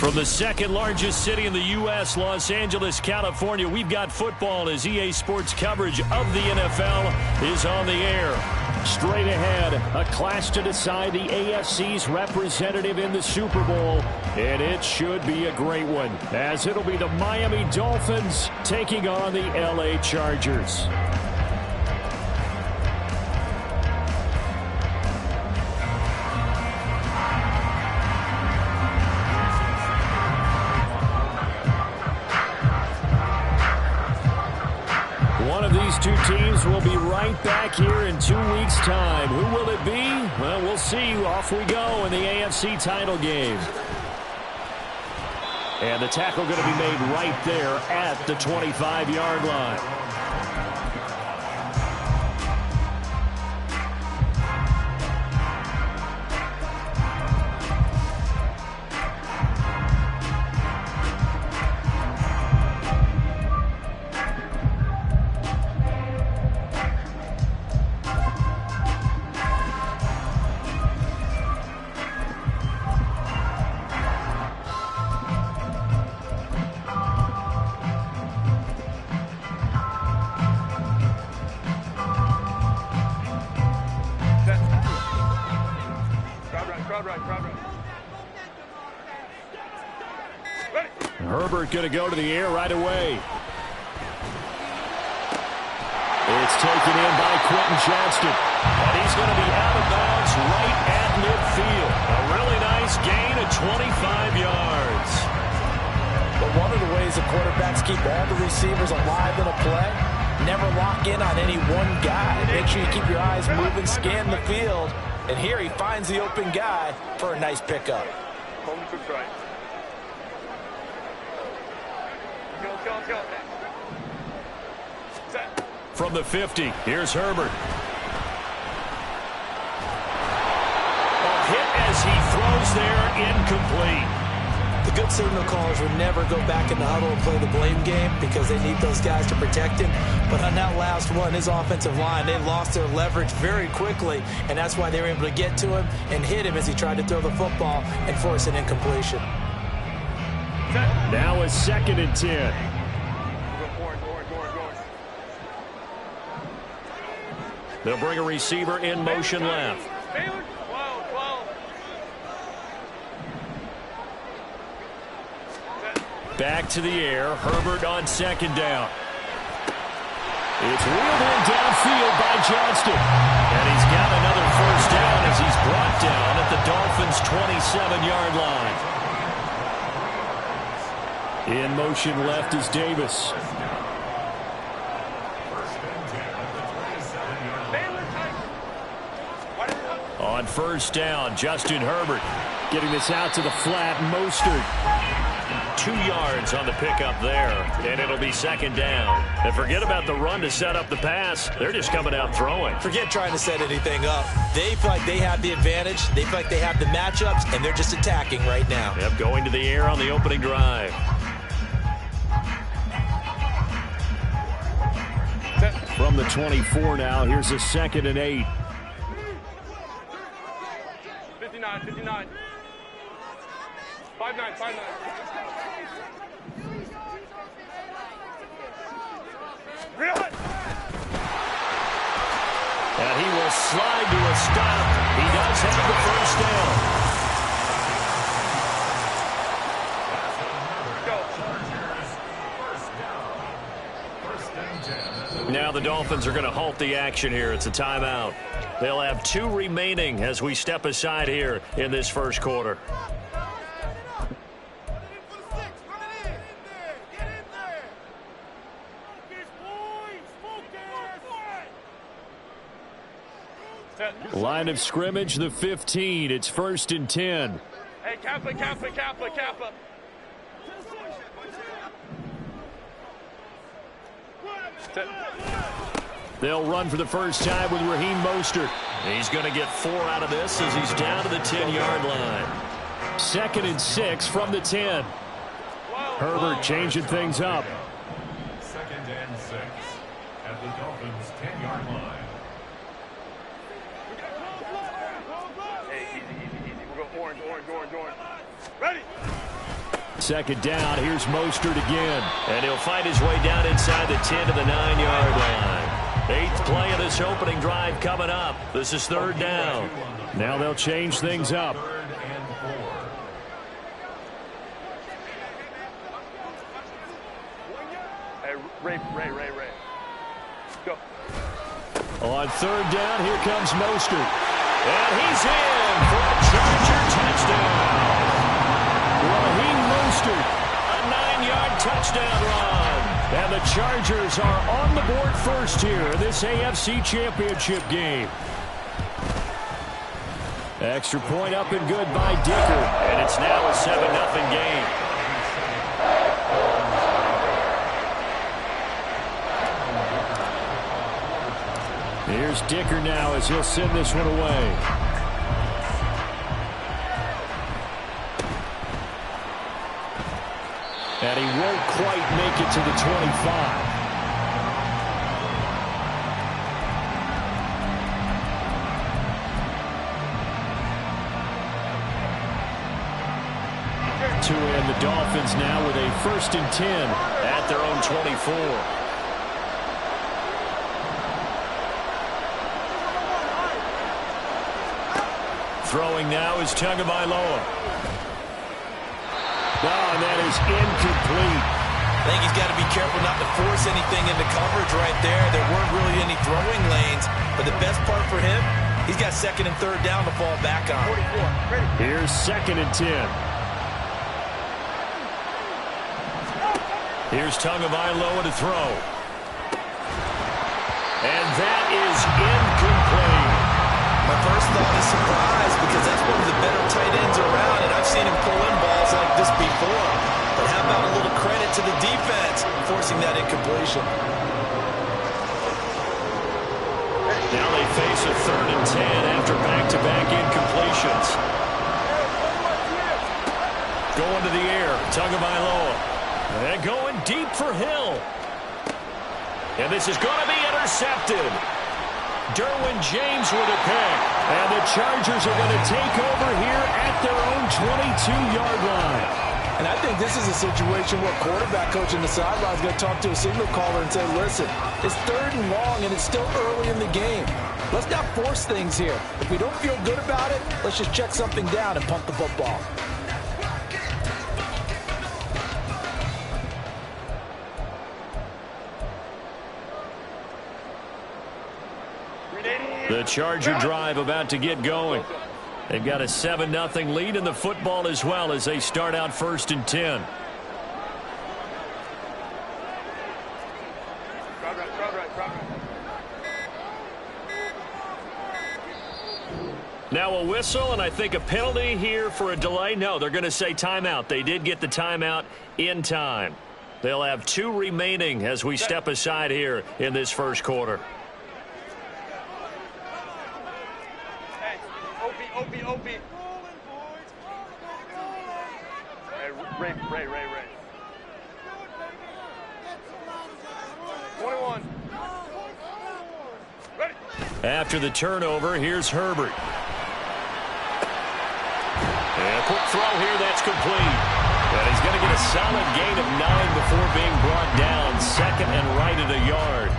From the second largest city in the U.S., Los Angeles, California, we've got football as EA Sports coverage of the NFL is on the air. Straight ahead, a clash to decide the AFC's representative in the Super Bowl, and it should be a great one, as it'll be the Miami Dolphins taking on the LA Chargers. These two teams will be right back here in 2 weeks' time. Who will it be? Well, we'll see. Off we go in the AFC title game. And the tackle going to be made right there at the 25-yard line. Herbert going to go to the air right away. It's taken in by Quentin Johnston. And he's going to be out of bounds right at midfield. A really nice gain of 25 yards. But one of the ways the quarterbacks keep all the receivers alive in a play, never lock in on any one guy. Make sure you keep your eyes moving, scan the field. And here he finds the open guy for a nice pickup. From the 50, here's Herbert. A hit as he throws there, incomplete. The good signal callers would never go back in the huddle and play the blame game because they need those guys to protect him. But on that last one, his offensive line, they lost their leverage very quickly, and that's why they were able to get to him and hit him as he tried to throw the football and force an incompletion. Now a 2nd and 10. They'll bring a receiver in motion left. Back to the air. Herbert on 2nd down. It's wheeled in downfield by Johnston. And he's got another 1st down as he's brought down at the Dolphins' 27-yard line. In motion left is Davis. On 1st down, Justin Herbert getting this out to the flat. Mostert. 2 yards on the pickup there, and it'll be 2nd down. And forget about the run to set up the pass. They're just coming out throwing. Forget trying to set anything up. They feel like they have the advantage. They feel like they have the matchups, and they're just attacking right now. Yep, going to the air on the opening drive. From the 24 now, here's a 2nd and 8. 59. 5-9. And he will slide to a stop. He does have the 1st down. Now the Dolphins are going to halt the action here. It's a timeout. They'll have 2 remaining as we step aside here in this 1st quarter. Line of scrimmage, the 15. It's 1st and 10. Hey, Kappa. They'll run for the first time with Raheem Mostert. He's going to get 4 out of this as he's down to the 10-yard line. 2nd and 6 from the 10. Herbert changing things up. 2nd and 6 at the Dolphins' 10-yard line. Hey, easy. We're going orange. Ready? Second down, here's Mostert again. And he'll find his way down inside the 10 to the 9-yard line. 8th play of this opening drive coming up. This is 3rd down. Now they'll change things up. Hey, Ray. Go. On 3rd down, here comes Mostert. And he's in for a Charger touchdown. Raheem Mostert, a 9-yard touchdown run. And the Chargers are on the board first here in this AFC Championship game. Extra point up and good by Dicker. And it's now a 7-0 game. Here's Dicker now as he'll send this one away. And he won't quite make it to the 25. To end the Dolphins now with a 1st and 10 at their own 24. Throwing now is Tagovailoa. Oh, and that is incomplete. I think he's got to be careful not to force anything into coverage right there. There weren't really any throwing lanes, but the best part for him, he's got 2nd and 3rd down to fall back on. Here's 2nd and 10. Here's Tagovailoa to throw. And that is incomplete. My first thought is surprise because that's one of the better tight ends around, and I've seen him pull in balls like this before. But how about a little credit to the defense forcing that incompletion? Now they face a 3rd and 10 after back-to-back incompletions. Going to the air, Tagovailoa. And going deep for Hill. And this is going to be intercepted. Derwin James with a pick. And the Chargers are going to take over here at their own 22-yard line. And I think this is a situation where quarterback coach in the sideline is going to talk to a signal caller and say, listen, it's 3rd and long and it's still early in the game. Let's not force things here. If we don't feel good about it, let's just check something down and pump the football. The Charger drive about to get going. They've got a 7-0 lead in the football as well as they start out 1st and 10. Now a whistle and I think a penalty here for a delay. No, they're going to say timeout. They did get the timeout in time. They'll have 2 remaining as we step aside here in this 1st quarter. OP. Hey, Ray. 21. Ready. After the turnover, here's Herbert. And a quick throw here, that's complete. And he's going to get a solid gain of 9 before being brought down. 2nd and right at a yard.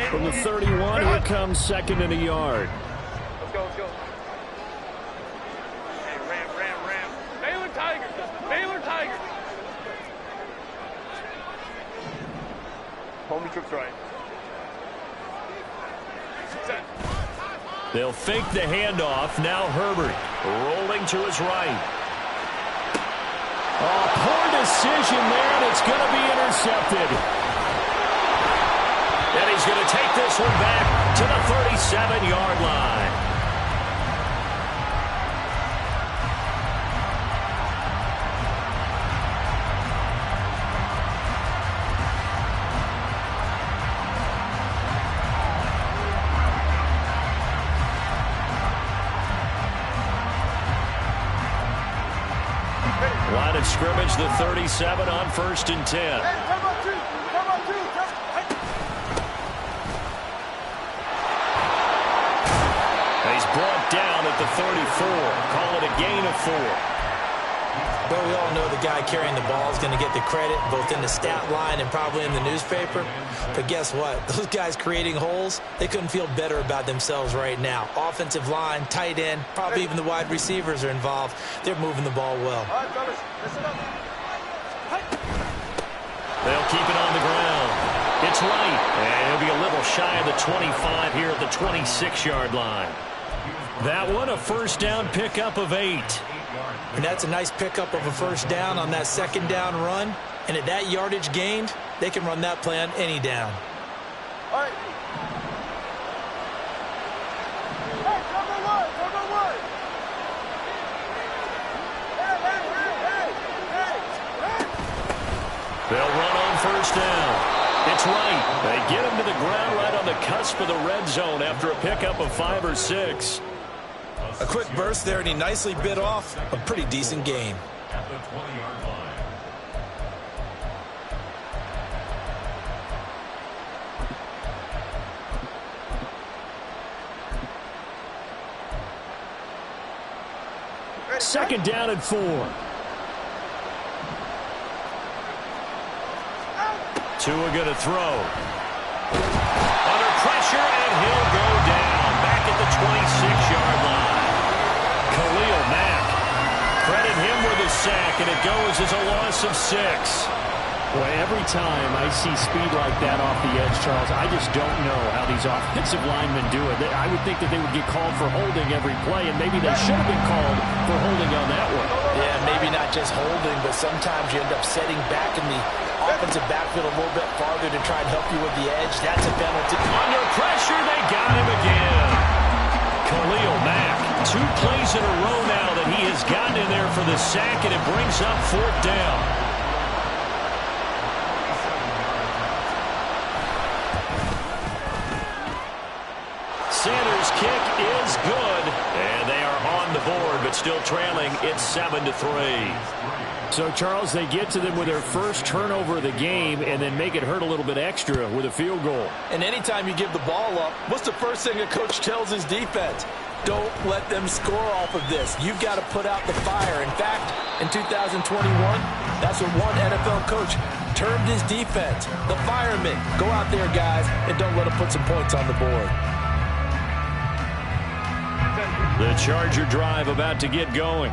From the 31, here comes 2nd and a yard. Let's go. Hey, Ram. Baylor Tigers. Homie trips right. Set. They'll fake the handoff. Now Herbert rolling to his right. Oh, poor decision there, and it's going to be intercepted. And he's going to take this one back to the 37-yard line. Line of scrimmage, the 37 on 1st and 10. brought down at the 34. Call it a gain of 4. Well, we all know the guy carrying the ball is going to get the credit both in the stat line and probably in the newspaper. But guess what? Those guys creating holes, they couldn't feel better about themselves right now. Offensive line, tight end, probably even the wide receivers are involved. They're moving the ball well. All right, fellas, listen up. They'll keep it on the ground. It's right. And he'll be a little shy of the 25 here at the 26-yard line. That one, a first down pickup of 8. And that's a nice pickup of a first down on that second down run. And at that yardage gained, they can run that play on any down. All right. Hey, cover one, cover one. Hey. They'll run on first down. It's right. They get him to the ground right on the cusp of the red zone after a pickup of 5 or 6. A quick burst there, and he nicely bit off a pretty decent gain. At the 20-yard line. Second down and 4. Tua going to throw. Under pressure, and he'll go down. Back at the 26-yard line. Khalil Mack. Credit him with a sack, and it goes as a loss of 6. Boy, every time I see speed like that off the edge, Charles, I just don't know how these offensive linemen do it. I would think that they would get called for holding every play, and maybe they should have been called for holding on that one. Yeah, maybe not just holding, but sometimes you end up setting back in the offensive backfield a little bit farther to try and help you with the edge. That's a penalty. Under pressure, they got him again. Khalil Mack, 2 plays in a row now that he has gotten in there for the sack, and it brings up 4th down. Sanders' kick is good, and they are on the board, but still trailing. It's 7-3. So, Charles, they get to them with their first turnover of the game and then make it hurt a little bit extra with a field goal. And anytime you give the ball up, what's the first thing a coach tells his defense? Don't let them score off of this. You've got to put out the fire. In fact, in 2021, that's what one NFL coach termed his defense, the firemen. Go out there, guys, and don't let them put some points on the board. The Charger drive about to get going.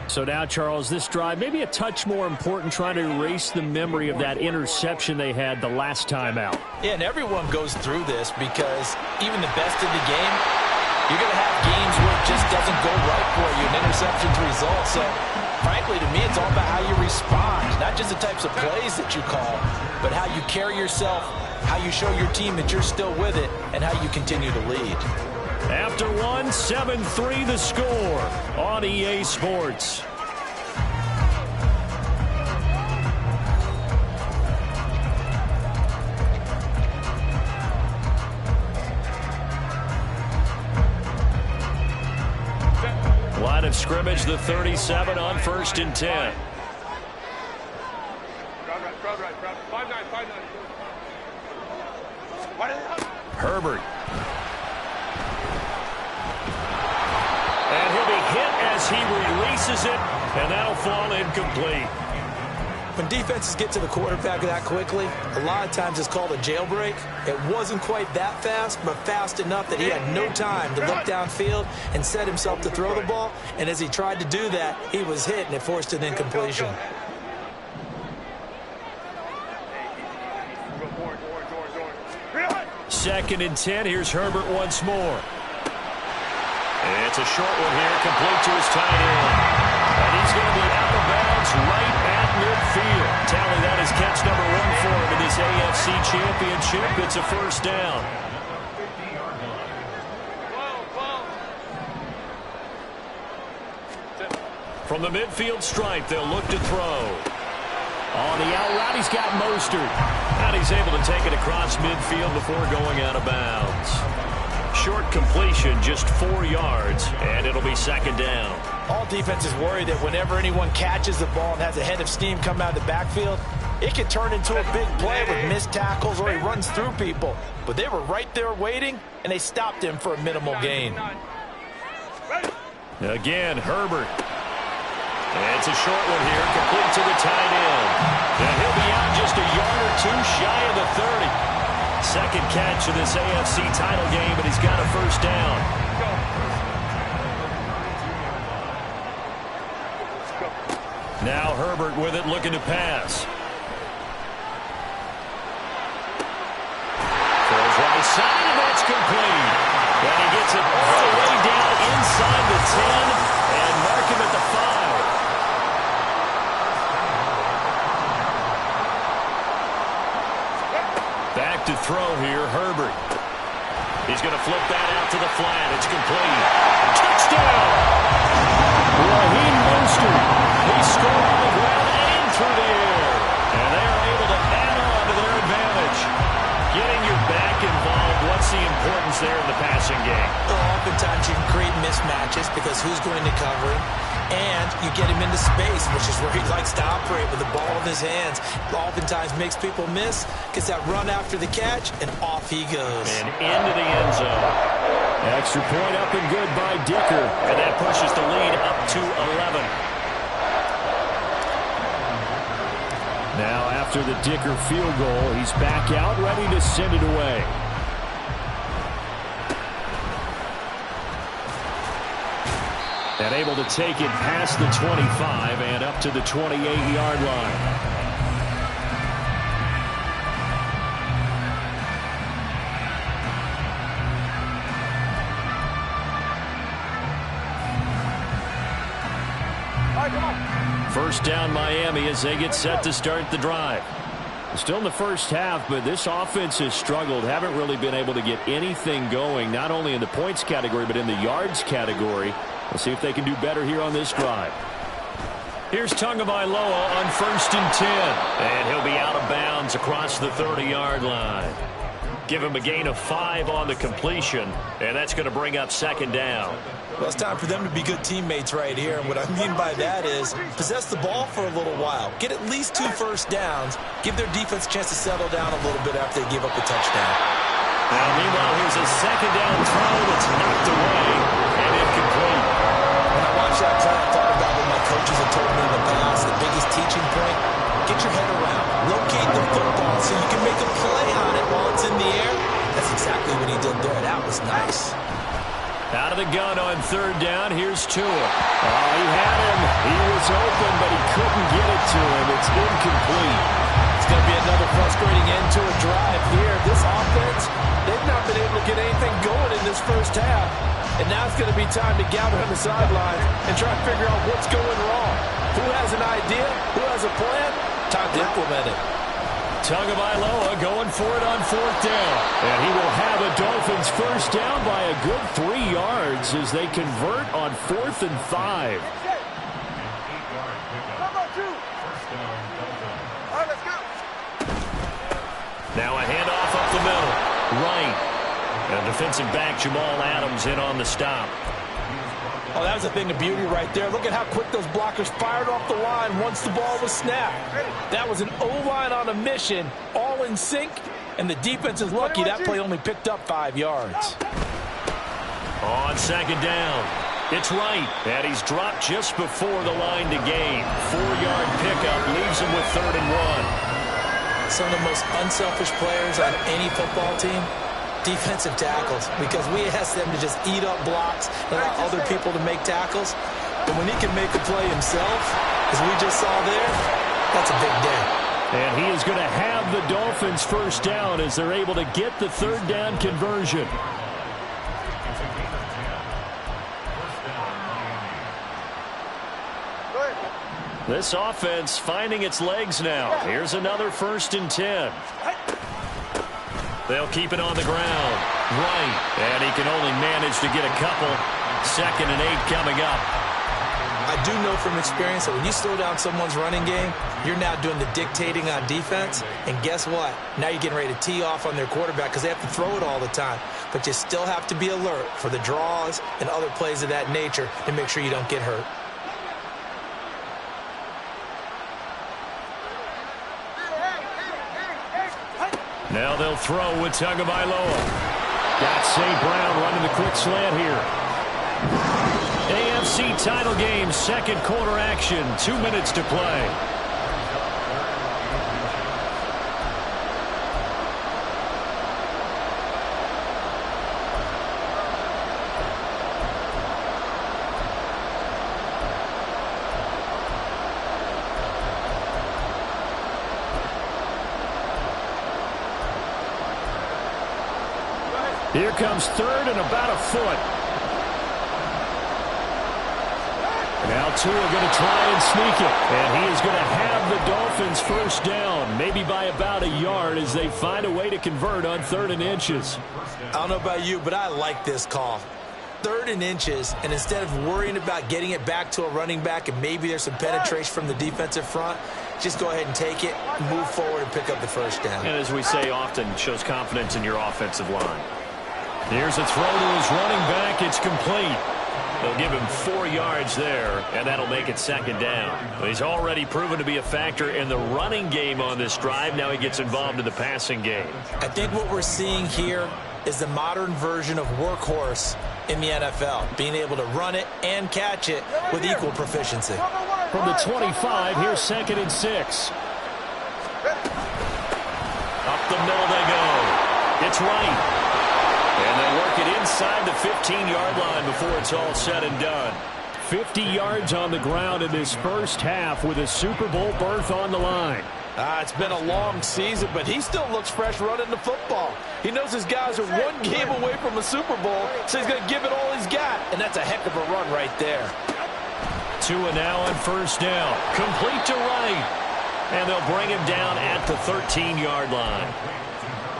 So now, Charles, this drive maybe a touch more important, trying to erase the memory of that interception they had the last time out. Yeah, and everyone goes through this because even the best in the game, you're going to have games where it just doesn't go right for you, and interceptions result. So, frankly, to me, it's all about how you respond, not just the types of plays that you call, but how you carry yourself, how you show your team that you're still with it, and how you continue to lead. After one, 7-3 the score on EA Sports. Line of scrimmage, the 37 on 1st and 10. Crowd right. 5-9. Herbert. And he'll be hit as he releases it, and that'll fall incomplete. When defenses get to the quarterback that quickly, a lot of times it's called a jailbreak. It wasn't quite that fast, but fast enough that he had no time to look downfield and set himself to throw the ball. And as he tried to do that, he was hit, and it forced an incompletion. Second and 10. Here's Herbert once more. It's a short one here, complete to his tight end. And he's going to be out of bounds right at midfield. Tally that is catch number 1 for him in this AFC Championship. It's a first down. From the midfield stripe, they'll look to throw. On the out route, he's got Mostert. And he's able to take it across midfield before going out of bounds. Short completion, just 4 yards, and it'll be second down. All defenses worry that whenever anyone catches the ball and has a head of steam come out of the backfield, it can turn into a big play with missed tackles or he runs through people. But they were right there waiting, and they stopped him for a minimal gain. Again, Herbert. It's a short one here, complete to the tight end. And he'll be out just a yard or two shy of the 30. Second catch of this AFC title game, and he's got a first down. Now Herbert with it, looking to pass. Throws right side, and that's complete. And he gets it all the way down inside the 10 and mark him at the 5. Back to throw here, Herbert. He's going to flip that out to the flat. It's complete. Touchdown! Raheem Mostert. He scored on the ground and through the air. And they are able to add on to their advantage. Getting your back involved, what's the importance there in the passing game? Well, oftentimes you can create mismatches because who's going to cover him? And you get him into space, which is where he likes to operate with the ball in his hands. Oftentimes makes people miss, gets that run after the catch, and off he goes. And into the end zone. Extra point up and good by Dicker. And that pushes the lead up to 11. Now after the Dicker field goal, he's back out, ready to send it away. And able to take it past the 25 and up to the 28-yard line. First down Miami as they get set to start the drive. Still in the first half, but this offense has struggled. Haven't really been able to get anything going, not only in the points category, but in the yards category. We'll see if they can do better here on this drive. Here's Tagovailoa on 1st and 10. And he'll be out of bounds across the 30-yard line. Give him a gain of 5 on the completion, and that's going to bring up 2nd down. Well, it's time for them to be good teammates right here. And what I mean by that is possess the ball for a little while. Get at least 2 first downs. Give their defense a chance to settle down a little bit after they give up a touchdown. Now, meanwhile, here's a 2nd down throw that's knocked away and incomplete. When I watched that play, I thought about what my coaches have told me in the past. The biggest teaching point, get your head around. Locate the football so you can make a play on it while it's in the air. That's exactly what he did there. That was nice. Out of the gun on 3rd down, here's Tua. Oh, he had him. He was open, but he couldn't get it to him. It's incomplete. It's going to be another frustrating end to a drive here. This offense, they've not been able to get anything going in this first half. And now it's going to be time to gather on the sidelines and try to figure out what's going wrong. Who has an idea? Who has a plan? Time to implement it. Tagovailoa going for it on 4th down. And he will have a Dolphins first down by a good 3 yards as they convert on 4th and 5. Now a handoff up the middle. Right. And defensive back Jamal Adams in on the stop. Oh, that was a thing of beauty right there. Look at how quick those blockers fired off the line once the ball was snapped. That was an O-line on a mission, all in sync, and the defense is lucky that play only picked up 5 yards. On 2nd down, it's Wright, and he's dropped just before the line to gain. 4-yard pickup leaves him with 3rd and 1. Some of the most unselfish players on any football team, defensive tackles, because we ask them to just eat up blocks and allow other people to make tackles. But when he can make a play himself, as we just saw there, that's a big day. And he is going to have the Dolphins first down as they're able to get the 3rd down conversion. This offense finding its legs now. Here's another 1st and 10. They'll keep it on the ground. Right. And he can only manage to get a couple. 2nd and 8 coming up. I do know from experience that when you slow down someone's running game, you're now doing the dictating on defense. And guess what? Now you're getting ready to tee off on their quarterback because they have to throw it all the time. But you still have to be alert for the draws and other plays of that nature to make sure you don't get hurt. Now they'll throw with Tagovailoa. Got St. Brown running the quick slant here. AFC title game, second quarter action, 2 minutes to play. Here comes third and about a foot. Now Tua going to try and sneak it. And he is going to have the Dolphins first down, maybe by about a yard as they find a way to convert on 3rd and inches. I don't know about you, but I like this call. 3rd and inches, and instead of worrying about getting it back to a running back and maybe there's some penetration from the defensive front, just go ahead and take it, move forward, and pick up the first down. And as we say often, shows confidence in your offensive line. Here's a throw to his running back. It's complete. They'll give him 4 yards there, and that'll make it 2nd down. He's already proven to be a factor in the running game on this drive. Now he gets involved in the passing game. I think what we're seeing here is the modern version of workhorse in the NFL, being able to run it and catch it with equal proficiency. From the 25, here's 2nd and 6. Up the middle they go. It's right. And they work it inside the 15-yard line before it's all said and done. 50 yards on the ground in this first half with a Super Bowl berth on the line. It's been a long season, but he still looks fresh running the football. He knows his guys are 1 game away from a Super Bowl, so he's going to give it all he's got. And that's a heck of a run right there. Tua now on first down. Complete to right. And they'll bring him down at the 13-yard line.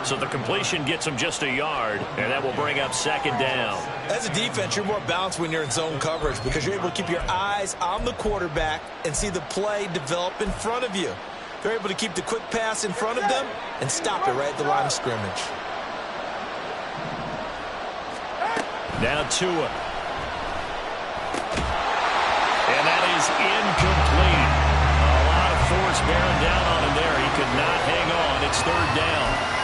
So the completion gets him just a yard, and that will bring up 2nd down. As a defense, you're more balanced when you're in zone coverage because you're able to keep your eyes on the quarterback and see the play develop in front of you. They're able to keep the quick pass in front of them and stop it right at the line of scrimmage. Now Tua. And that is incomplete. A lot of force bearing down on him there. He could not hang on. It's 3rd down.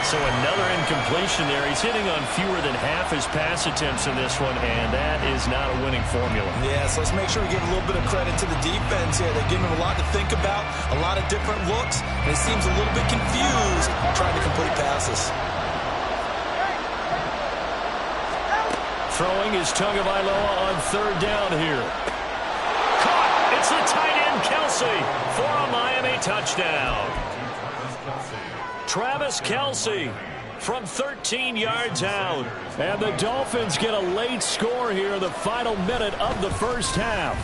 So another incompletion there. He's hitting on fewer than half his pass attempts in this one, and that is not a winning formula. Yeah, so let's make sure we give a little bit of credit to the defense here. They're giving him a lot to think about, a lot of different looks, and he seems a little bit confused trying to complete passes. Throwing is Tagovailoa on 3rd down here. Caught! It's the tight end, Kelce, for a Miami touchdown. Travis Kelce from 13 yards out. And the Dolphins get a late score here in the final minute of the first half.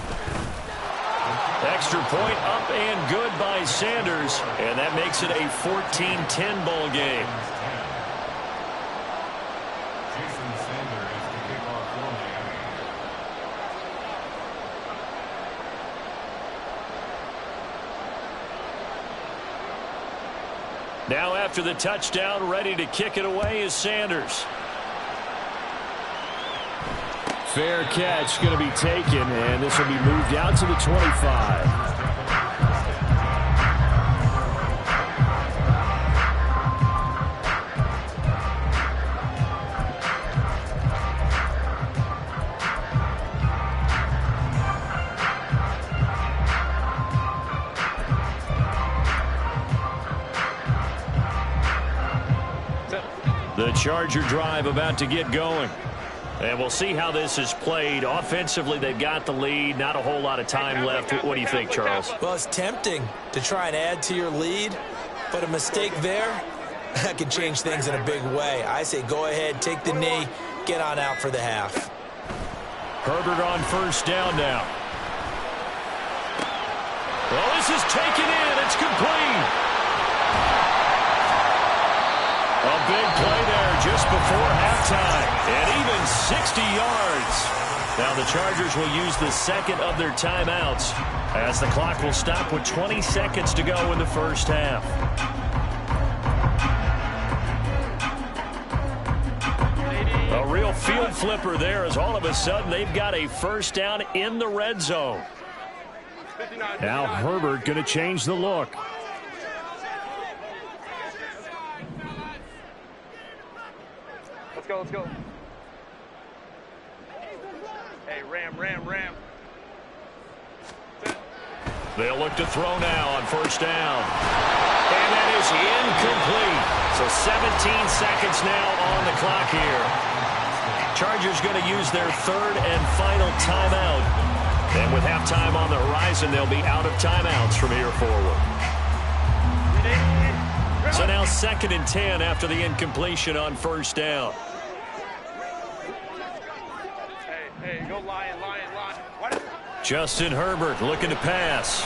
Extra point up and good by Sanders. And that makes it a 14-10 ball game. Now after the touchdown, ready to kick it away is Sanders. Fair catch going to be taken, and this will be moved out to the 25. The Charger drive about to get going. And we'll see how this is played. Offensively, they've got the lead. Not a whole lot of time left. What do you think, Charles? Well, it's tempting to try and add to your lead, but a mistake there, that can change things in a big way. I say go ahead, take the knee, get on out for the half. Herbert on first down now. Well, this is taken in. It's complete. A big play there just before halftime, and even 60 yards. Now the Chargers will use the second of their timeouts as the clock will stop with 20 seconds to go in the first half. A real field flipper there as all of a sudden they've got a first down in the red zone. Now Herbert going to change the look. Let's go, let's go. Hey, ram. They'll look to throw now on first down. And that is incomplete. So 17 seconds now on the clock here. Chargers going to use their third and final timeout. And with halftime on the horizon, they'll be out of timeouts from here forward. So now 2nd and 10 after the incompletion on first down. Hey, go Lion. Justin Herbert looking to pass.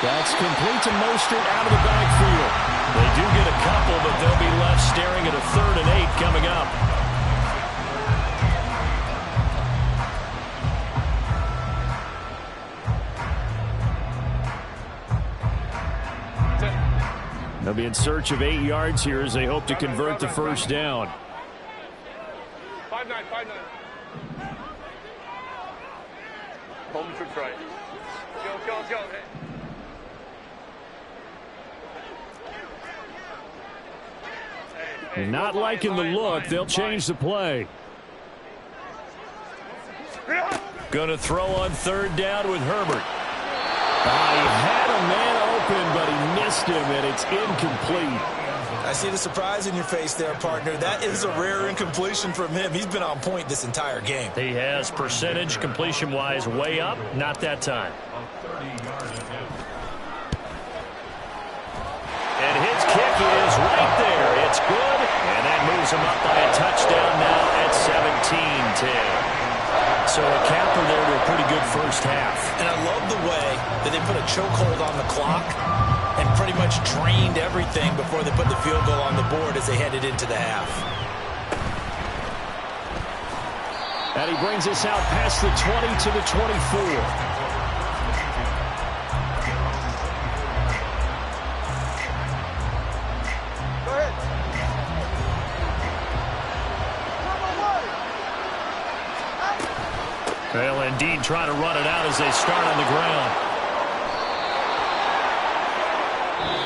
That's complete to Mostert out of the backfield. They do get a couple, but they'll be left staring at a 3rd and 8 coming up. They'll be in search of 8 yards here as they hope to convert the first down. 5-9. Home to try. Go. Hey, Not liking the look. They'll change the play. Going to throw on 3rd down with Herbert. He had a man open, but he missed him, and it's incomplete. I see the surprise in your face there, partner. That is a rare incompletion from him. He's been on point this entire game. He has percentage completion-wise way up. Not that time. And his kick is right there. It's good, and that moves him up by a touchdown now at 17-10. So a capper there to a pretty good first half. And I love the way that they put a chokehold on the clock and pretty much drained everything before they put the field goal on the board as they headed into the half. And he brings us out past the 20 to the 24. Well, indeed, trying to run it out as they start on the ground.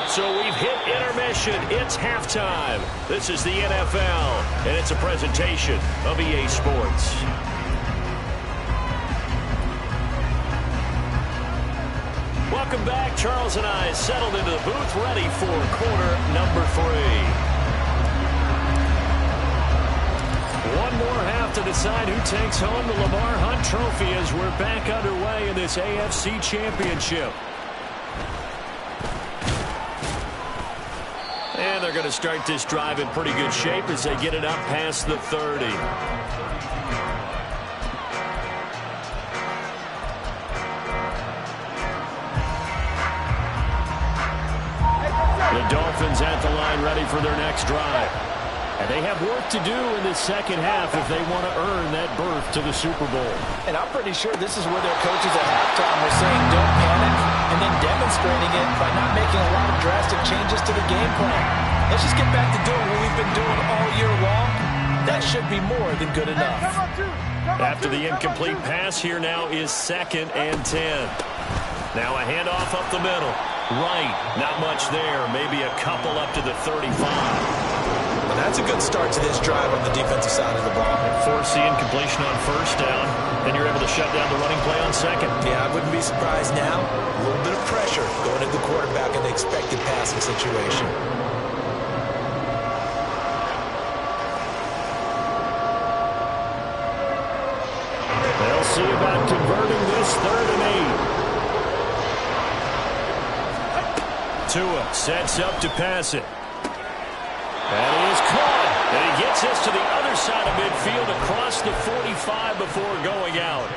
So we've hit intermission. It's halftime. This is the NFL, and it's a presentation of EA Sports. Welcome back. Charles and I settled into the booth, ready for quarter number 3. One more half to decide who takes home the Lamar Hunt Trophy as we're back underway in this AFC Championship. And they're going to start this drive in pretty good shape as they get it up past the 30. The Dolphins at the line ready for their next drive. And they have work to do in this second half if they want to earn that berth to the Super Bowl. And I'm pretty sure this is where their coaches at halftime were saying don't panic and then demonstrating it by not making a lot of drastic changes to the game plan. Let's just get back to doing what we've been doing all year long. That should be more than good enough. After the incomplete pass, here now is 2nd and 10. Now a handoff up the middle. Right, not much there. Maybe a couple up to the 35. Well, that's a good start to this drive on the defensive side of the ball. Force the incompletion on first down. Then you're able to shut down the running play on 2nd. Yeah, I wouldn't be surprised now. A little bit of pressure going at the quarterback in the expected passing situation. They'll see about converting this 3rd and 8. Tua sets up to pass it. That is caught. And he gets us to the other side of midfield across the 45 before going out.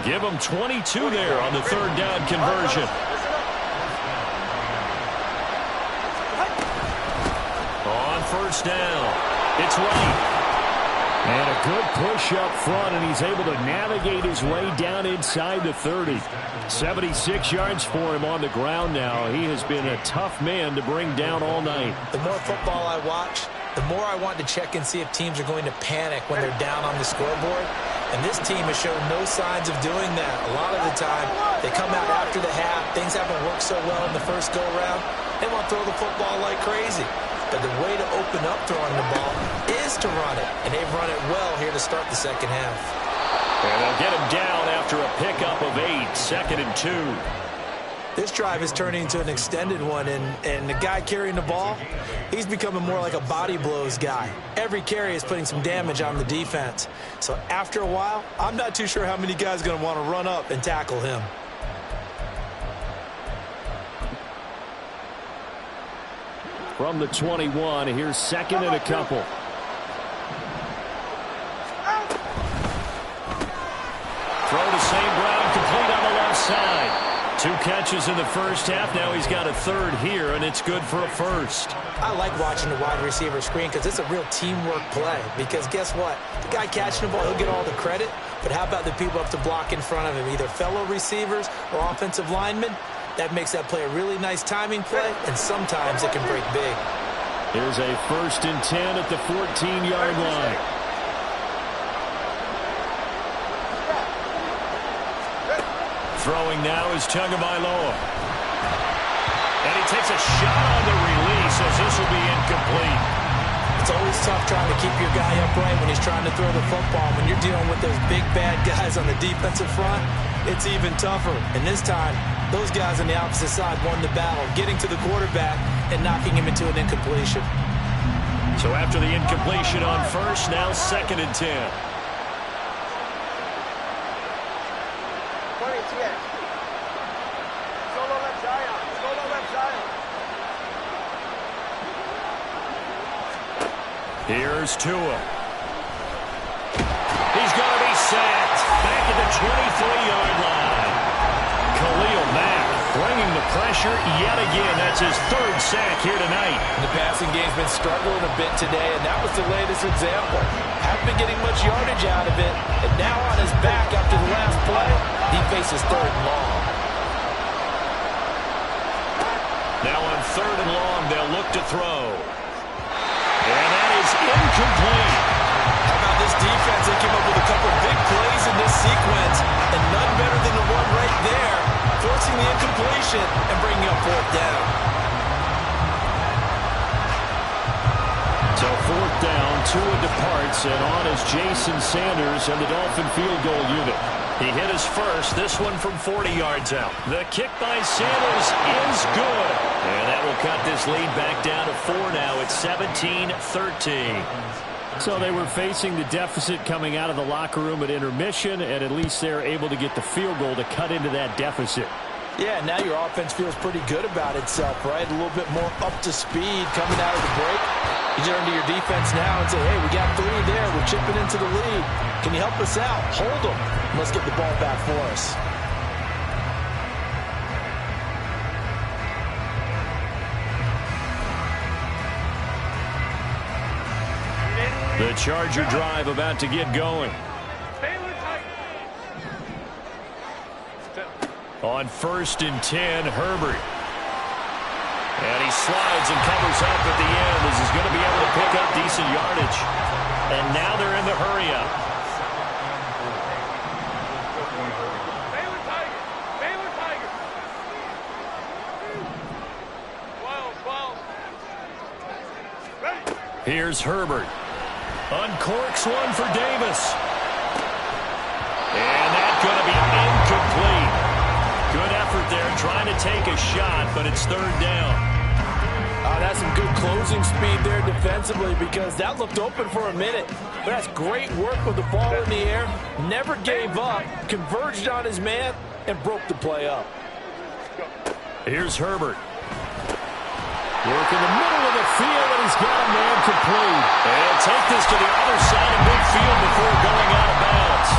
Give him 22 there on the 3rd down conversion. On first down, it's right. And a good push up front, and he's able to navigate his way down inside the 30. 76 yards for him on the ground now. He has been a tough man to bring down all night. The more football I watch, the more I want to check and see if teams are going to panic when they're down on the scoreboard. And this team has shown no signs of doing that. A lot of the time, they come out after the half. Things haven't worked so well in the first go-around. They want to throw the football like crazy. But the way to open up throwing the ball is to run it, and they've run it well here to start the second half. And they'll get him down after a pickup of 8, 2nd and 2. This drive is turning into an extended one, and the guy carrying the ball, he's becoming more like a body blows guy. Every carry is putting some damage on the defense. So after a while, I'm not too sure how many guys are going to want to run up and tackle him. From the 21, here's 2nd and a couple. Throw to St. Brown, complete on the left side. 2 catches in the first half. Now he's got a 3rd here, and it's good for a 1st. I like watching the wide receiver screen because it's a real teamwork play. Because guess what? The guy catching the ball, he'll get all the credit. But how about the people up to block in front of him, either fellow receivers or offensive linemen? That makes that play a really nice timing play, and sometimes it can break big. Here's a 1st and 10 at the 14-yard line. Throwing now is Tagovailoa. And he takes a shot on the release as this will be incomplete. It's always tough trying to keep your guy upright when he's trying to throw the football. When you're dealing with those big, bad guys on the defensive front, it's even tougher. And this time, those guys on the opposite side won the battle, getting to the quarterback and knocking him into an incompletion. So after the incompletion on 1st, now 2nd and 10. Here's Tua. He's going to be sacked. Back at the 23-yard line. Khalil Mack bringing the pressure yet again. That's his 3rd sack here tonight. The passing game's been struggling a bit today, and that was the latest example. Haven't been getting much yardage out of it, and now on his back after the last play, he faces 3rd and long. Now on 3rd and long, they'll look to throw. And that is incomplete. How about this defense? They came up with a couple big plays in this sequence, and none better than the one right there, forcing the incompletion and bringing up 4th down. So 4th down, Tua departs, and on is Jason Sanders and the Dolphin field goal unit. He hit his first, this one from 40 yards out. The kick by Sanders is good. And that will cut this lead back down to 4 now. It's 17-13. So they were facing the deficit coming out of the locker room at intermission, and at least they're able to get the field goal to cut into that deficit. Yeah, now your offense feels pretty good about itself, right? A little bit more up to speed coming out of the break. You turn to your defense now and say, hey, we got 3 there. We're chipping into the lead. Can you help us out? Hold them. Let's get the ball back for us. The Charger drive about to get going. On 1st and 10, Herbert. And he slides and covers up at the end as he's going to be able to pick up decent yardage. And now they're in the hurry-up. Here's Herbert. Uncorks one for Davis. And that's going to be incomplete. Good effort there, trying to take a shot, but it's 3rd down. That's some good closing speed there defensively because that looked open for a minute. But that's great work with the ball in the air. Never gave up, converged on his man, and broke the play up. Here's Herbert. Work in the middle of the field, and he's got a man complete. And take this to the other side of midfield before going out of bounds.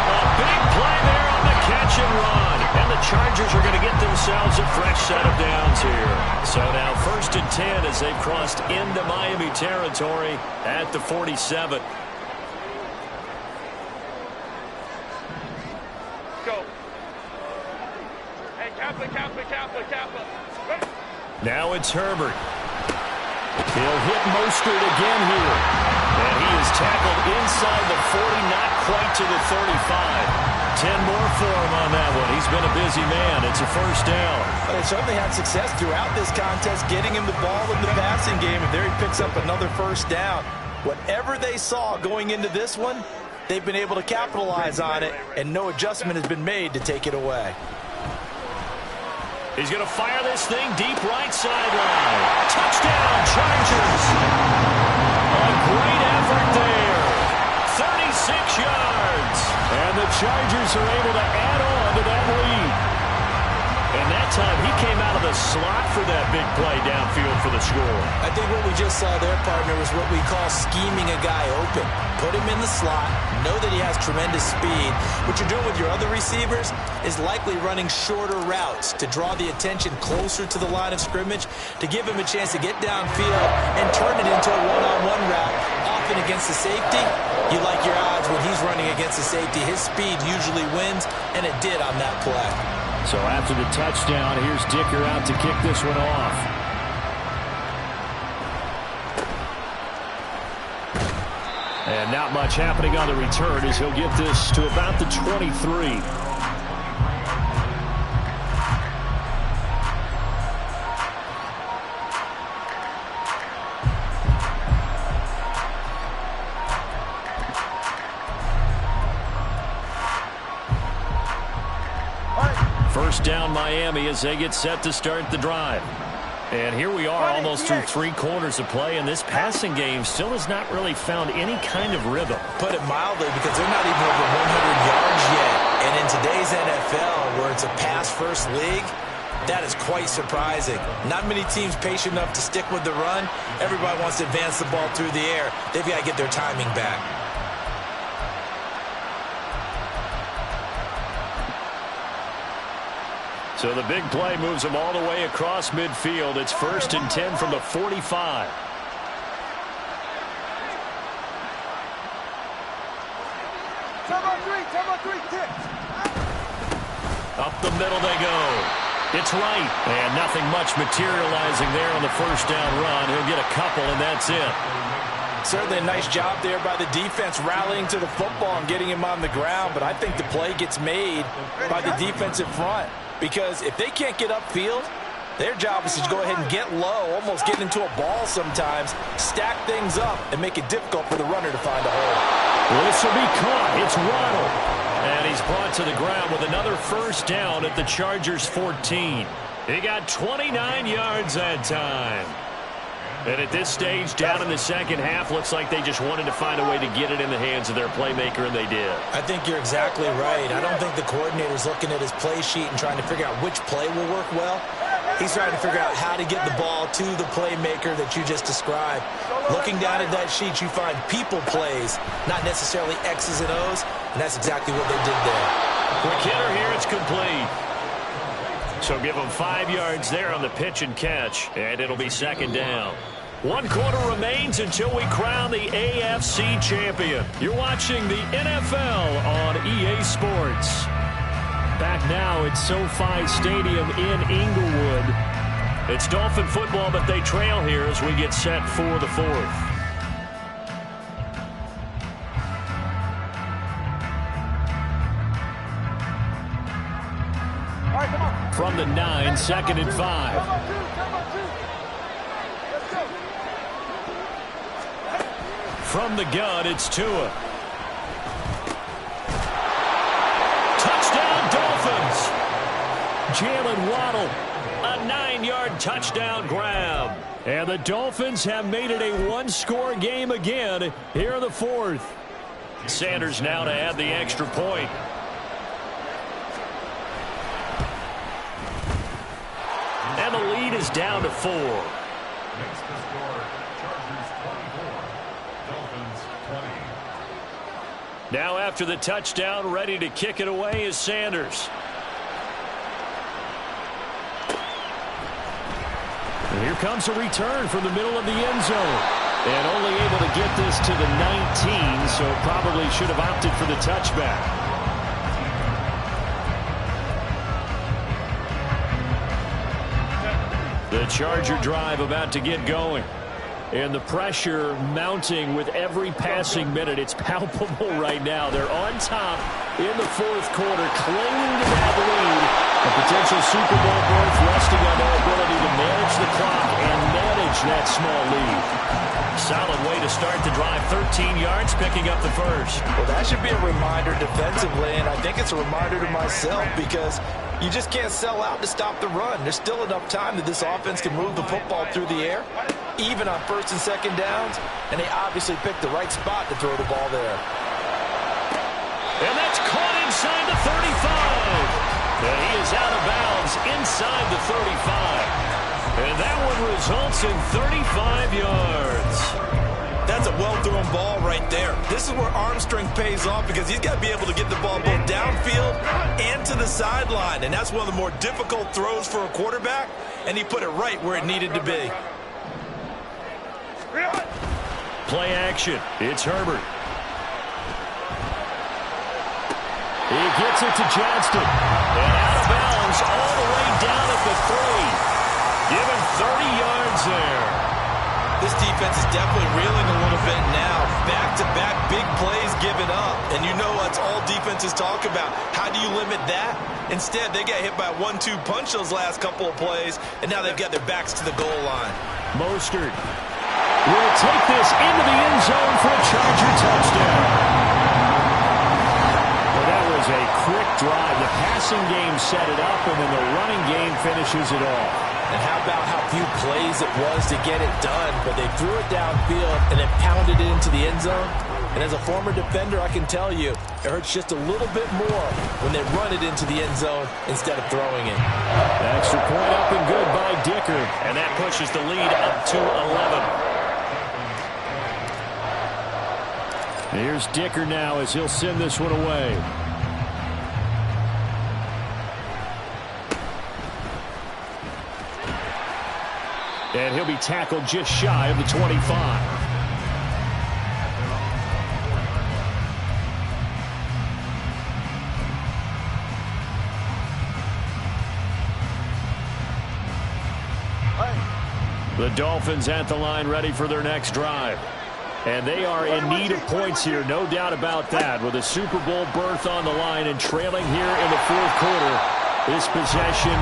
A big play there on the catch and run. And the Chargers are going to get themselves a fresh set of downs here. So now 1st and 10 as they've crossed into Miami territory at the 47. Go. Hey, Kappa. Now it's Herbert. He'll hit Mostert again here. And he is tackled inside the 40, not quite to the 35. 10 more for him on that one. He's been a busy man. It's a 1st down. They certainly had success throughout this contest, getting him the ball in the passing game, and there he picks up another 1st down. Whatever they saw going into this one, they've been able to capitalize on it, and no adjustment has been made to take it away. He's going to fire this thing deep right sideline. Touchdown, Chargers. A great effort there. 36 yards. And the Chargers are able to add on to that lead. And that time, he came out of the slot for that big play downfield for the score. I think what we just saw there, partner, was what we call scheming a guy open. Put him in the slot, know that he has tremendous speed. What you're doing with your other receivers is likely running shorter routes to draw the attention closer to the line of scrimmage, to give him a chance to get downfield and turn it into a one-on-one route, often against the safety. You like your odds when he's running against the safety. His speed usually wins, and it did on that play. So after the touchdown, here's Dicker out to kick this one off. And not much happening on the return as he'll get this to about the 23. First down Miami as they get set to start the drive. And here we are almost through 3 quarters of play, and this passing game still has not really found any kind of rhythm. Put it mildly, because they're not even over 100 yards yet. And in today's NFL, where it's a pass-first league, that is quite surprising. Not many teams patient enough to stick with the run. Everybody wants to advance the ball through the air. They've got to get their timing back. So the big play moves them all the way across midfield. It's 1st and 10 from the 45. Up the middle they go. It's right. And nothing much materializing there on the first down run. He'll get a couple, and that's it. Certainly a nice job there by the defense rallying to the football and getting him on the ground. But I think the play gets made by the defensive front. Because if they can't get upfield, their job is to go ahead and get low, almost get into a ball sometimes, stack things up, and make it difficult for the runner to find a hole. Well, this will be caught. It's Waddle. And he's brought to the ground with another first down at the Chargers' 14. He got 29 yards that time. And at this stage, down in the second half, looks like they just wanted to find a way to get it in the hands of their playmaker, and they did. I think you're exactly right. I don't think the coordinator's looking at his play sheet and trying to figure out which play will work well. He's trying to figure out how to get the ball to the playmaker that you just described. Looking down at that sheet, you find people plays, not necessarily X's and O's, and that's exactly what they did there. Quick hitter here, it's complete. So give them 5 yards there on the pitch and catch, and it'll be 2nd down. 1 quarter remains until we crown the AFC champion. You're watching the NFL on EA Sports. Back now at SoFi Stadium in Inglewood. It's Dolphin football, but they trail here as we get set for the 4th. From the 9, 2nd and 5. From the gun, it's Tua. Touchdown, Dolphins. Jalen Waddle, a 9-yard touchdown grab. And the Dolphins have made it a 1-score game again here in the 4th. Sanders now to add the extra point. And the lead is down to 4. Makes the score Chargers 24, Dolphins 20. Now after the touchdown, ready to kick it away is Sanders. And here comes a return from the middle of the end zone. And only able to get this to the 19, so probably should have opted for the touchback. The Charger drive about to get going. And the pressure mounting with every passing minute. It's palpable right now. They're on top in the 4th quarter, clinging to that lead. A potential Super Bowl berth resting on their ability to manage the clock and manage that small lead. Solid way to start the drive. 13 yards, picking up the first. Well, that should be a reminder defensively, and I think it's a reminder to myself because you just can't sell out to stop the run. There's still enough time that this offense can move the football through the air, even on first and second downs, and they obviously picked the right spot to throw the ball there. And that's caught inside the 35. And he is out of bounds inside the 35. And that one results in 35 yards. That's a well-thrown ball right there. This is where arm strength pays off because he's got to be able to get the ball both downfield and to the sideline. And that's one of the more difficult throws for a quarterback, and he put it right where it needed to be. Play action. It's Herbert. He gets it to Johnston. And out of bounds all the way down at the 3. Give him 30 yards there. This defense is definitely reeling a little bit now. Back-to-back big plays given up. And you know that's all defenses talk about. How do you limit that? Instead, they got hit by a 1-2 punch those last couple of plays, and now they've got their backs to the goal line. Mostert will take this into the end zone for a Charger touchdown. Well, that was a quick drive. The passing game set it up, and then the running game finishes it off. And how about how few plays it was to get it done, but they threw it downfield and then pounded it into the end zone. And as a former defender, I can tell you, it hurts just a little bit more when they run it into the end zone instead of throwing it. Extra point up and good by Dicker, and that pushes the lead up to 11. Here's Dicker now as he'll send this one away. And he'll be tackled just shy of the 25. The Dolphins at the line ready for their next drive. And they are in need of points here, no doubt about that. With a Super Bowl berth on the line and trailing here in the fourth quarter, this possession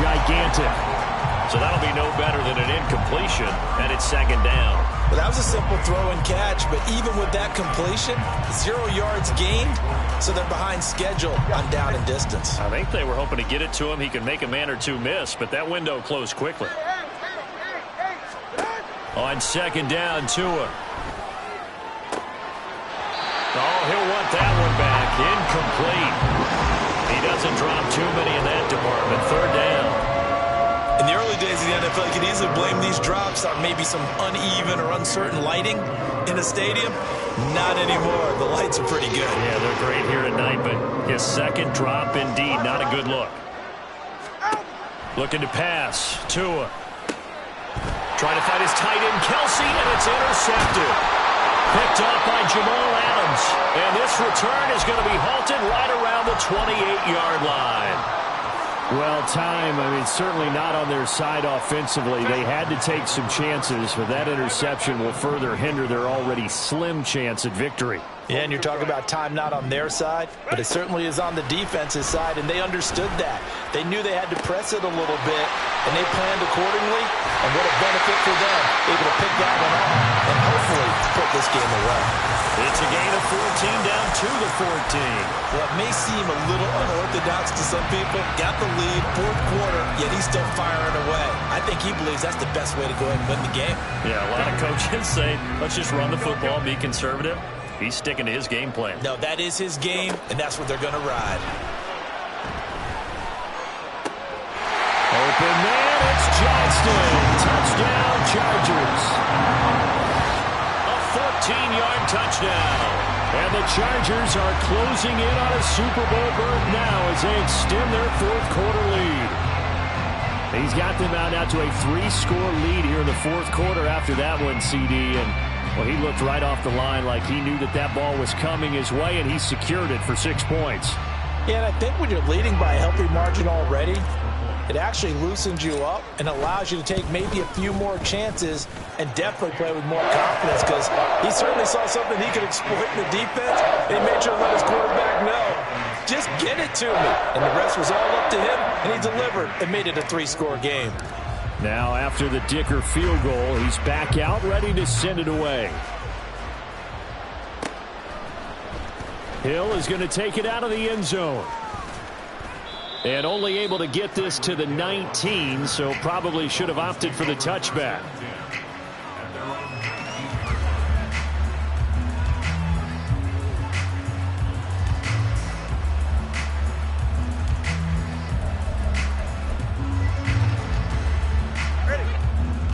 gigantic. So that'll be no better than an incompletion, and it's second down. Well, that was a simple throw and catch, but even with that completion, 0 yards gained, so they're behind schedule on down and distance. I think they were hoping to get it to him. He could make a man or two miss, but that window closed quickly. On second down, Tua. Oh, he'll want that one back. Incomplete. He doesn't drop too many in that department. Third down. In the early days of the NFL, you could easily blame these drops on maybe some uneven or uncertain lighting in a stadium. Not anymore. The lights are pretty good. Yeah, they're great here tonight, but his second drop, indeed, not a good look. Looking to pass. Tua. Trying to find his tight end, Kelsey, and it's intercepted. Picked up by Jamal Adams. And this return is going to be halted right around the 28-yard line. Well, time, I mean, certainly not on their side offensively. They had to take some chances, but that interception will further hinder their already slim chance at victory. Yeah, and you're talking about time not on their side, but it certainly is on the defense's side, and they understood that. They knew they had to press it a little bit, and they planned accordingly, and what a benefit for them, able to pick that one up and hopefully put this game away. It's a gain of 14 down to the 14. Well, it may seem a little unorthodox to some people. Got the lead, fourth quarter, yet he's still firing away. I think he believes that's the best way to go ahead and win the game. Yeah, a lot of coaches say, let's just run the football, be conservative. He's sticking to his game plan. No, that is his game, and that's what they're going to ride. Open man, it's Johnston. Touchdown, Chargers. A 14-yard touchdown. And the Chargers are closing in on a Super Bowl berth now as they extend their fourth quarter lead. He's got them out now to a 3-score lead here in the fourth quarter after that one, CD. And well, he looked right off the line like he knew that that ball was coming his way, and he secured it for 6 points. Yeah, and I think when you're leading by a healthy margin already, it actually loosens you up and allows you to take maybe a few more chances and definitely play with more confidence because he certainly saw something he could exploit in the defense, and he made sure to let his quarterback know, just get it to me. And the rest was all up to him, and he delivered and made it a 3-score game. Now after the Dicker field goal, he's back out ready to send it away. Hill is going to take it out of the end zone. And only able to get this to the 19, so probably should have opted for the touchback.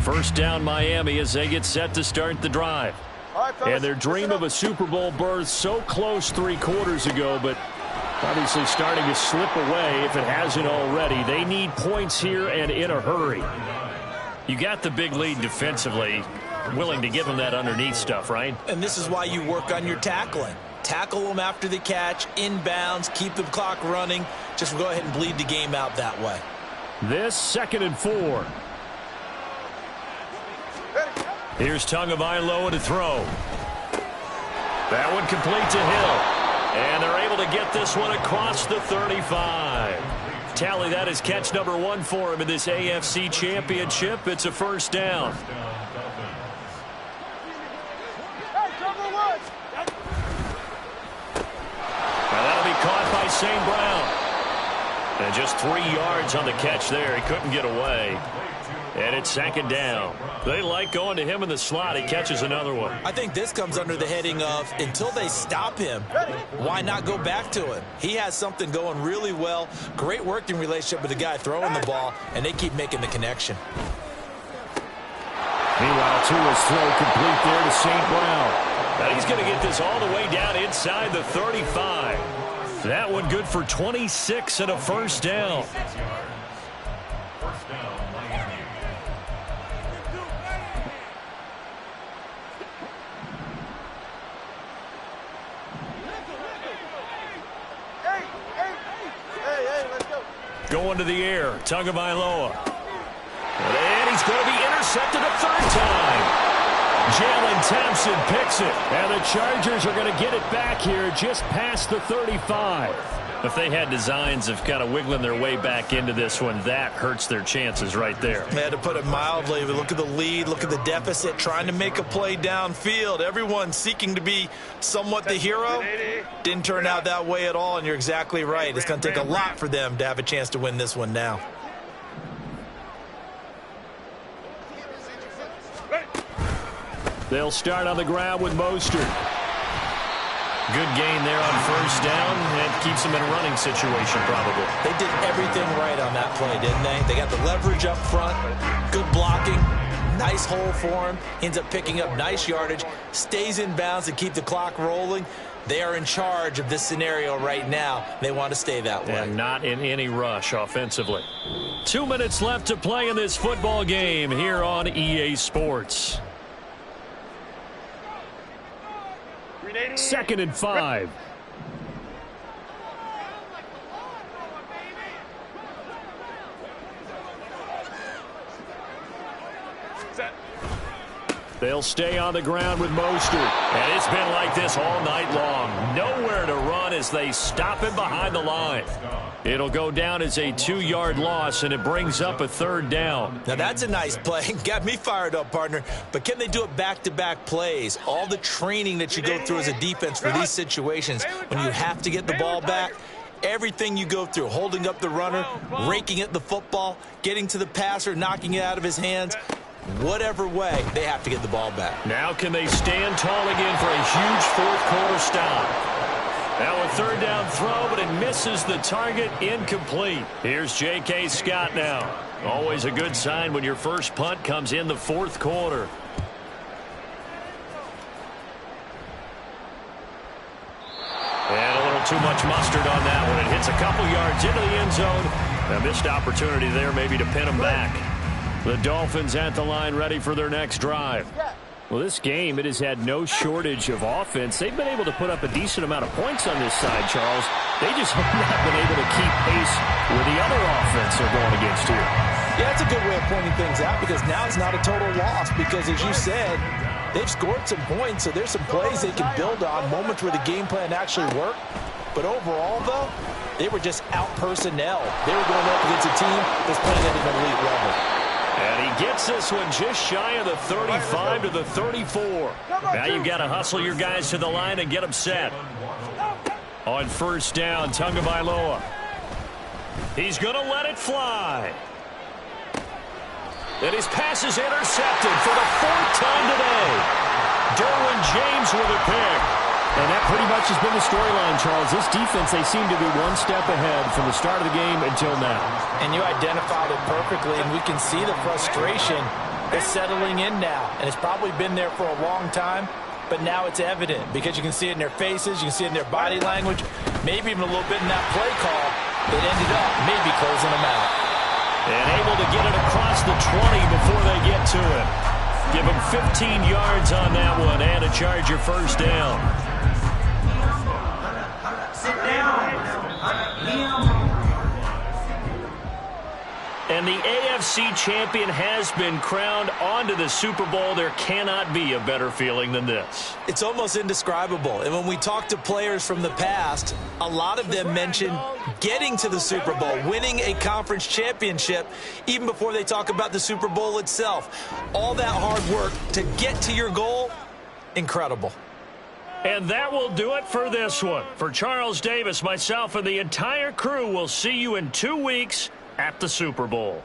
First down Miami as they get set to start the drive. And their dream of a Super Bowl berth so close 3 quarters ago, but obviously starting to slip away if it hasn't already. They need points here and in a hurry. You got the big lead defensively, willing to give them that underneath stuff, right? And this is why you work on your tackling. Tackle them after the catch, inbounds, keep the clock running. Just go ahead and bleed the game out that way. This 2nd and 4. Here's Tagovailoa to throw. That one complete to Hill. And they're able to get this one across the 35. Tally that is catch number 1 for him in this AFC Championship. It's a first down. Now that'll be caught by St. Brown. And just 3 yards on the catch there. He couldn't get away. And it's 2nd down. They like going to him in the slot. He catches another one. I think this comes under the heading of until they stop him, why not go back to it? He has something going really well. Great working relationship with the guy throwing the ball, and they keep making the connection. Meanwhile, Tua's throw complete there to St. Brown. Now he's going to get this all the way down inside the 35. That one good for 26 and a first down. Going to the air, Tagovailoa. And he's going to be intercepted a 3rd time. Jalen Thompson picks it. And the Chargers are going to get it back here just past the 35. If they had designs of kind of wiggling their way back into this one, that hurts their chances right there. They had to put it mildly. Look at the lead, look at the deficit, trying to make a play downfield. Everyone seeking to be somewhat the hero. Didn't turn out that way at all, and you're exactly right. It's going to take a lot for them to have a chance to win this one now. They'll start on the ground with Mostert. Good gain there on first down, and keeps them in a running situation probably. They did everything right on that play, didn't they? They got the leverage up front, good blocking, nice hole for him, ends up picking up nice yardage, stays in bounds to keep the clock rolling. They are in charge of this scenario right now. They want to stay that way. And not in any rush offensively. 2 minutes left to play in this football game here on EA Sports. 2nd and 5. They'll stay on the ground with Mostert. And it's been like this all night long. Nowhere to run as they stop him behind the line. It'll go down as a 2-yard loss, and it brings up a 3rd down. Now that's a nice play. Got me fired up, partner. But can they do it back-to-back plays? All the training that you go through as a defense for these situations, when you have to get the ball back, everything you go through, holding up the runner, raking at the football, getting to the passer, knocking it out of his hands, whatever way, they have to get the ball back. Now can they stand tall again for a huge 4th quarter stop? Now a 3rd down throw, but it misses the target, incomplete. Here's J.K. Scott now. Always a good sign when your first punt comes in the 4th quarter. And a little too much mustard on that one. It hits a couple yards into the end zone. A missed opportunity there maybe to pin them back. The Dolphins at the line ready for their next drive. Well, this game, it has had no shortage of offense. They've been able to put up a decent amount of points on this side, Charles. They just have not been able to keep pace with the other offense they're going against here. Yeah, that's a good way of pointing things out, because now it's not a total loss, because as you said, they've scored some points, so there's some plays they can build on, moments where the game plan actually worked. But overall, though, they were just out personnel. They were going up against a team that's playing at an elite level. And he gets this one just shy of the 35 to the 34. Now you've got to hustle your guys to the line and get them set. On first down, Tagovailoa. He's going to let it fly. And his pass is intercepted for the 4th time today. Derwin James with a pick. And that pretty much has been the storyline, Charles. This defense, they seem to be one step ahead from the start of the game until now. And you identified it perfectly, and we can see the frustration is settling in now. And it's probably been there for a long time, but now it's evident because you can see it in their faces, you can see it in their body language, maybe even a little bit in that play call that ended up maybe closing them out. And able to get it across the 20 before they get to it. Give them 15 yards on that one and a Charger first down. And the AFC champion has been crowned onto the Super Bowl. There cannot be a better feeling than this. It's almost indescribable. And when we talk to players from the past, a lot of them mention getting to the Super Bowl, winning a conference championship, even before they talk about the Super Bowl itself. All that hard work to get to your goal, incredible. And that will do it for this one. For Charles Davis, myself, and the entire crew, we'll see you in 2 weeks at the Super Bowl.